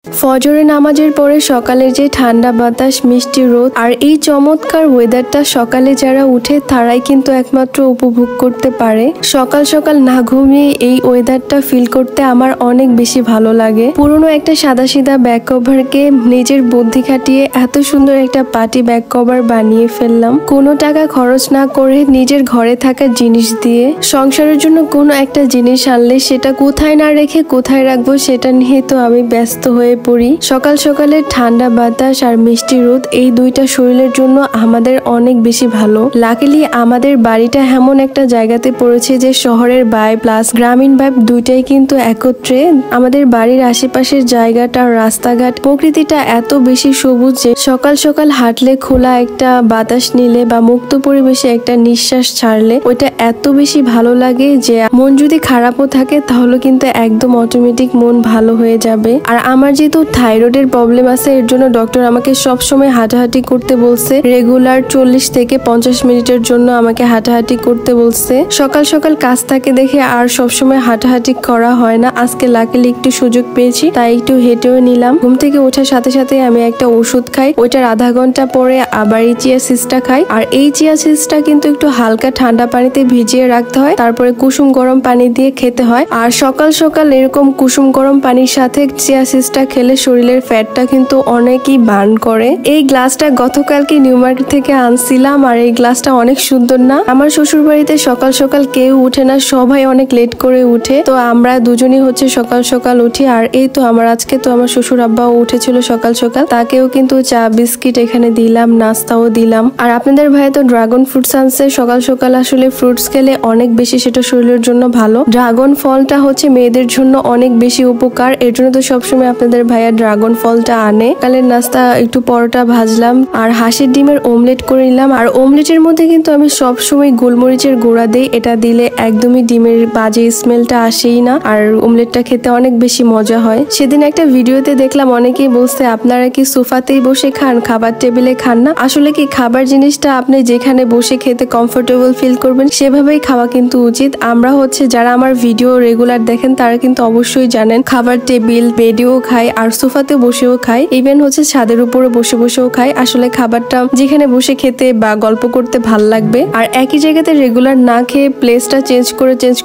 ফজরে নামাজের পরে সকালের যে ঠান্ডা বাতাস, মিষ্টি রোদ আর এই চমৎকার ওয়েদারটা সকালে যারা উঠে তারাই কিন্তু একমাত্র উপভোগ করতে পারে। সকাল সকাল না ঘুমিয়ে এই ওয়েদারটা ফিল করতে আমার অনেক বেশি ভালো লাগে। পুরনো একটা সাদাসিধা ব্যাক কভারকে নিজের বুদ্ধি খাটিয়ে এত সুন্দর একটা পার্টি ব্যাক কভার বানিয়ে ফেললাম, কোনো টাকা খরচ না করে নিজের ঘরে থাকা জিনিস দিয়ে। সংসারের জন্য কোনো একটা জিনিস আনলে সেটা কোথায় না রেখে কোথায় রাখবো সেটা নিয়ে তো আমি ব্যস্ত হয়ে পড়ি। সকাল সকালে ঠান্ডা বাতাস আর মিষ্টি রোদ এই দুইটা শরীরের জন্য আমাদের অনেক বেশি ভালো। লাকিলি আমাদের বাড়িটা এমন একটা জায়গাতে পড়েছে যে শহরের ভাইব প্লাস গ্রামীণ ভাইব দুইটাই কিন্তু একত্রে। আমাদের বাড়ির আশেপাশের জায়গাটা, রাস্তাঘাট, প্রকৃতিটা এত বেশি সবুজ যে সকাল সকাল হাঁটলে, খোলা একটা বাতাস নিলে বা মুক্ত পরিবেশে একটা নিঃশ্বাস ছাড়লে ওইটা এত বেশি ভালো লাগে যে মন যদি খারাপও থাকে তাহলে কিন্তু একদম অটোমেটিক মন ভালো হয়ে যাবে। আর আমার যেহেতু থাইরয়েডের প্রবলেম আছে, এর জন্য ডক্টর আমাকে সবসময় হাঁটাহাঁটি করতে বলছে। রেগুলার 40 থেকে 50 মিনিটের জন্য আমাকে হাঁটাহাঁটি করতে বলছে। সকাল সকাল কাজ থাকে দেখে আর সবসময় হাঁটাহাঁটি করা হয় না। আজকে লাকিলি একটু সুযোগ পেয়েছি, তাই একটু হেঁটেও নিলাম। ঘুম থেকে ওঠার সাথে সাথে আমি একটা ওষুধ খাই, ওইটার আধা ঘন্টা পরে আবার এই চিয়া সিডসটা খাই। আর এই চিয়া সিডসটা কিন্তু একটু হালকা ঠান্ডা পানিতে ভিজিয়ে রাখতে হয়, তারপরে কুসুম গরম পানি দিয়ে খেতে হয়। আর সকাল সকাল এরকম কুসুম গরম পানির সাথে চিয়া সিডসটা খেলে শরীরের ফ্যাটটা কিন্তু অনেকই বার্ন করে। এই গ্লাসটা গতকালকে নিউ মার্কেট থেকে আনছিলাম আর এই গ্লাসটা অনেক সুন্দর না? আমার শ্বশুর বাড়িতে সকাল সকাল কেউ উঠে না, সবাই অনেক লেট করে উঠে, তো আমরা দুজনই হচ্ছে সকাল সকাল উঠি। আর এই তো আজকে তো আমার শ্বশুর আব্বাও উঠেছিল সকাল সকাল, তাকেও কিন্তু চা বিস্কিট এখানে দিলাম, নাস্তাও দিলাম। আর আপনাদের ভাই তো ড্রাগন ফ্রুটস আনছে। সকাল সকাল আসলে ফ্রুটস খেলে অনেক বেশি সেটা শরীরের জন্য ভালো। ড্রাগন ফলটা হচ্ছে মেয়েদের জন্য অনেক বেশি উপকার, এর জন্য তো সবসময় আপনাদের ভাইয়া ড্রাগন ফলটা আনে। কালের নাস্তা একটু পরোটা ভাজলাম আর হাঁসের ডিমের অমলেট করে নিলাম। আর অমলেটের মধ্যে কিন্তু আমি সবসময় গোলমরিচের গুঁড়া দিই, এটা দিলে একদমই ডিমের বাজে স্মেলটা আসেই না আর অমলেটটা খেতে অনেক বেশি মজা হয়। সেদিন একটা ভিডিওতে দেখলাম অনেকেই বলছে আপনারা কি সোফাতেই বসে খান, খাবার টেবিলে খান না? আসলে কি খাবার জিনিসটা আপনি যেখানে বসে খেতে কমফোর্টেবল ফিল করবেন সেভাবেই খাওয়া কিন্তু উচিত। আমরা হচ্ছে যারা আমার ভিডিও রেগুলার দেখেন তারা কিন্তু অবশ্যই জানেন খাবার টেবিল, বেডেও খাই আর সোফাতে বসেও খাই, ইভেন হচ্ছে ছাদের উপরে বসে বসেও খাই। আসলে খাবারটা যেখানে বসে খেতে বা গল্প করতে ভাল লাগবে। আর একই জায়গাতে রেগুলার না খেয়ে প্লেসটা চেঞ্জ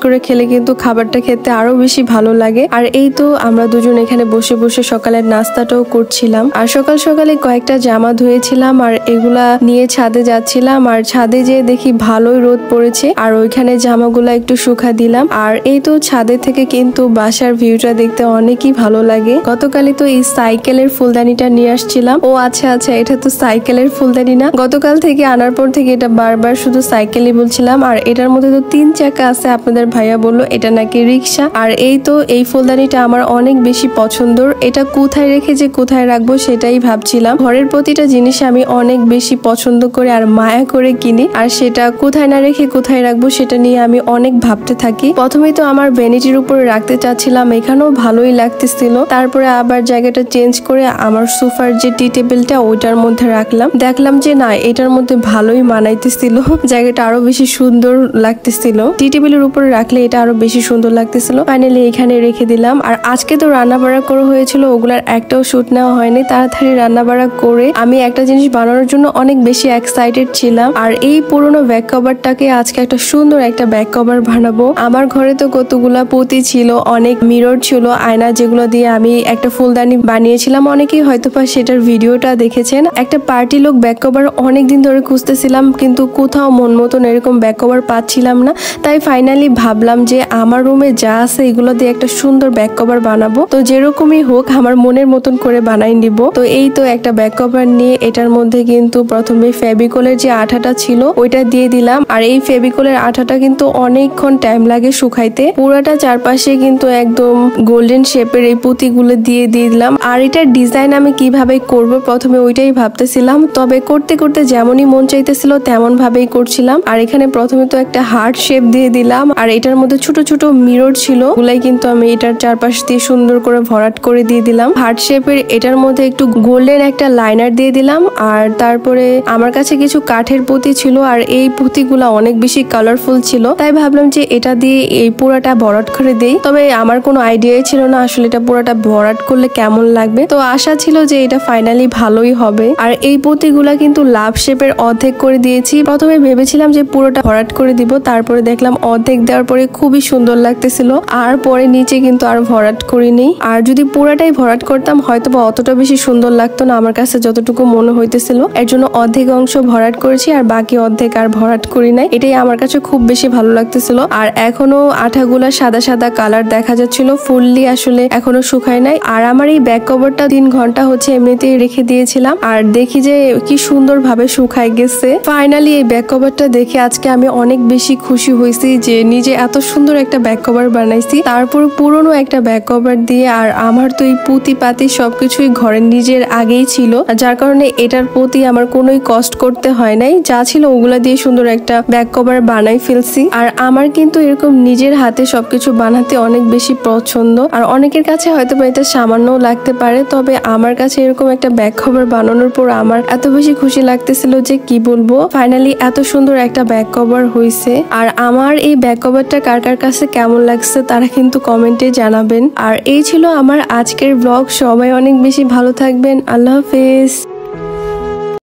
করে খেলে কিন্তু খাবারটা খেতে আরো বেশি ভালো লাগে। আর এই তো আমরা দুজন এখানে বসে বসে সকালের নাস্তাটাও করছিলাম। আর সকাল সকালে কয়েকটা জামা ধুয়েছিলাম আর এগুলা নিয়ে ছাদে যাচ্ছিলাম। আর ছাদে যেয়ে দেখি ভালোই রোদ পড়েছে আর ওইখানে জামাগুলা একটু শুকা দিলাম। আর এই তো ছাদে থেকে কিন্তু বাসার ভিউটা দেখতে অনেকই ভালো লাগে। গতকালই তো এই সাইকেলের ফুলদানিটা নিয়ে আসছিলাম। ও আচ্ছা এটা তো সাইকেলের ফুলদানি না, গতকাল থেকে আনার পর থেকে এটা বারবার শুধু সাইকেলই বলছিলাম। আর এটার মধ্যে তো 3 চাকা আছে, আপনাদের ভাইয়া বললো এটা নাকি রিক্সা। আর এই তো এই ফুলদানিটা আমার অনেক বেশি পছন্দের, এটা কোথায় রেখে যে কোথায় রাখবো সেটাই ভাবছিলাম। ঘরের প্রতিটা জিনিস আমি অনেক বেশি পছন্দ করে আর মায়া করে কিনি, আর সেটা কোথায় না রেখে কোথায় রাখবো সেটা নিয়ে আমি অনেক ভাবতে থাকি। প্রথমেই তো আমার ভ্যানিটির উপরে রাখতে চাচ্ছিলাম, এখানেও ভালোই লাগতেছিল। তারপরে আবার জায়গাটা চেঞ্জ করে আমার সোফার যে টি টেবিলটা ওইটার মধ্যে রাখলাম, দেখলাম যে না এটার মধ্যে ভালোই মানাইতেছিল, জায়গাটা আরো বেশি সুন্দর লাগতেছিল। টি টেবিলের উপরে রাখলে এটা আরো বেশি সুন্দর লাগতেছিল। ফাইনালি এখানে রেখে দিলাম। আর আজকে তো রান্না বাড়া করা হয়েছিল, ওগুলার একটাও শুট নেওয়া হয়নি। তাড়াতাড়ি রান্না বাড়া করে আমি একটা জিনিস বানানোর জন্য অনেক বেশি এক্সাইটেড ছিলাম। আর এই পুরোনো ব্যাক কভারটাকে আজকে একটা সুন্দর একটা ব্যাক কভার বানাবো। আমার ঘরে তো কতগুলা পুঁতি ছিল, অনেক মিরর ছিল, আয়না, যেগুলো দিয়ে আমি একটা ফুলদানি বানিয়েছিলাম। অনেকেই হয়তোবা সেটার ভিডিওটা দেখেছেন। একটা পার্টি লুক ব্যাক কভার অনেকদিন ধরে খুঁজতেছিলাম, কিন্তু কোথাও মন মতন এরকম ব্যাক কভার পাচ্ছিলাম না। তাই ফাইনালি ভাবলাম যে আমার রুমে যা আছে এগুলো দিয়ে একটা সুন্দর ব্যাক কভার বানাবো। তো যেরকমই হোক আমার মনের মতন করে বানাই নিব। তো এই তো একটা ব্যাক কভার নিয়ে এটার মধ্যে কিন্তু প্রথমে ফেভিকলের যে আঠাটা ছিল ওইটা দিয়ে দিলাম। আর এই ফেভিকলের আঠাটা কিন্তু অনেকক্ষণ টাইম লাগে শুকাইতে। পুরাটা চারপাশে কিন্তু একদম গোল্ডেন শেপের এই পুঁতিগুলো দিয়ে দিলাম। আর এটার ডিজাইন আমি কিভাবে করব প্রথমে ওইটাই ভাবতেছিলাম, তবে করতে করতে যেমনই মন চাইতেছিল তেমন ভাবেই করছিলাম। আর এখানে প্রথমে তো একটা হার্ট শেপ দিয়ে দিলাম। আর এটার মধ্যে ছোট ছোট মিরর ছিল, ওগুলাই কিন্তু আমি এটার চারপাশ দিয়ে সুন্দর করে ভরাট করে দিয়ে দিলাম হার্ট শেপের। এটার মধ্যে একটু গোল্ডেন একটা লাইনার দিয়ে দিলাম। আর তারপরে আমার কাছে কিছু কাঠের পুঁতি ছিল, আর এই পুঁতিগুলা অনেক বেশি কালারফুল ছিল, তাই ভাবলাম যে এটা দিয়ে এই পুরাটা ভরাট করে দেই। তবে আমার কোনো আইডিয়াই ছিল না আসলে এটা পুরাটা ভরাট করলে কেমন লাগবে। তো আশা ছিল যে এটা ফাইনালি ভালোই হবে। আর এই পুঁতিগুলা কিন্তু লাভ শেপের অর্ধেক করে দিয়েছি। প্রথমে ভেবেছিলাম যে পুরোটা ভরাট করে দিব, তারপরে দেখলাম অর্ধেক দেওয়ার পরে খুবই সুন্দর লাগতেছিল, আর পরে নিচে কিন্তু আর ভরাট করিনি। আর যদি পুরাটাই ভরাট করতাম হয়তো বা অতটা বেশি সুন্দর লাগতো না আমার কাছে যতটুকু মনে হইতেছিল। এর জন্য অর্ধেক অংশ ভরাট করেছি আর বাকি অর্ধেক আর ভরাট করি নাই। এটাই আমার কাছে খুব বেশি ভালো লাগতেছিল। আর এখনো আঠাগুলা সাদা সাদা কালার দেখা যাচ্ছিল, ফুললি আসলে এখনো শুকায় নাই। আর আমার এই ব্যাক কভারটা 3 ঘন্টা হচ্ছে এমনিতেই রেখে দিয়েছিলাম, আর দেখি যে কি সুন্দর ভাবে শুকায় গেছে। ফাইনালি এই ব্যাক কভারটা দেখে আজকে আমি অনেক বেশি খুশি হয়েছি যে নিজে এত সুন্দর একটা ব্যাক কভার বানাইছি, তারপর পুরনো একটা ব্যাক কভার দিয়ে। আর আমার তো এই পুঁতি পাতি সবকিছুই ঘরের নিজের আগেই ছিল, যার কারণে এটার প্রতি আমার কোনোই কষ্ট করতে হয় নাই। যা ছিল ওগুলা দিয়ে সুন্দর একটা ব্যাক কভার বানাই ফেলছি। আর আমার কিন্তু এরকম নিজের হাতে সবকিছু বানাতে অনেক বেশি পছন্দ। আর অনেকের কাছে হয়তো এটা সামান্যও লাগতে পারে, তবে আমার কাছে এরকম একটা ব্যাক কভার বানানোর পর আমার এত বেশি খুশি লাগতেছিল যে কি বলবো। ফাইনালি এত সুন্দর একটা ব্যাক কভার হয়েছে। আর আমার এই ব্যাক কভারটা কার কার কাছে কেমন লাগছে তারা কিন্তু কমেন্টে জানাবেন। আর এই ছিল আমার আজকের ব্লগ। সবাই অনেক বেশি ভালো থাকবেন। আল্লাহ হাফেজ।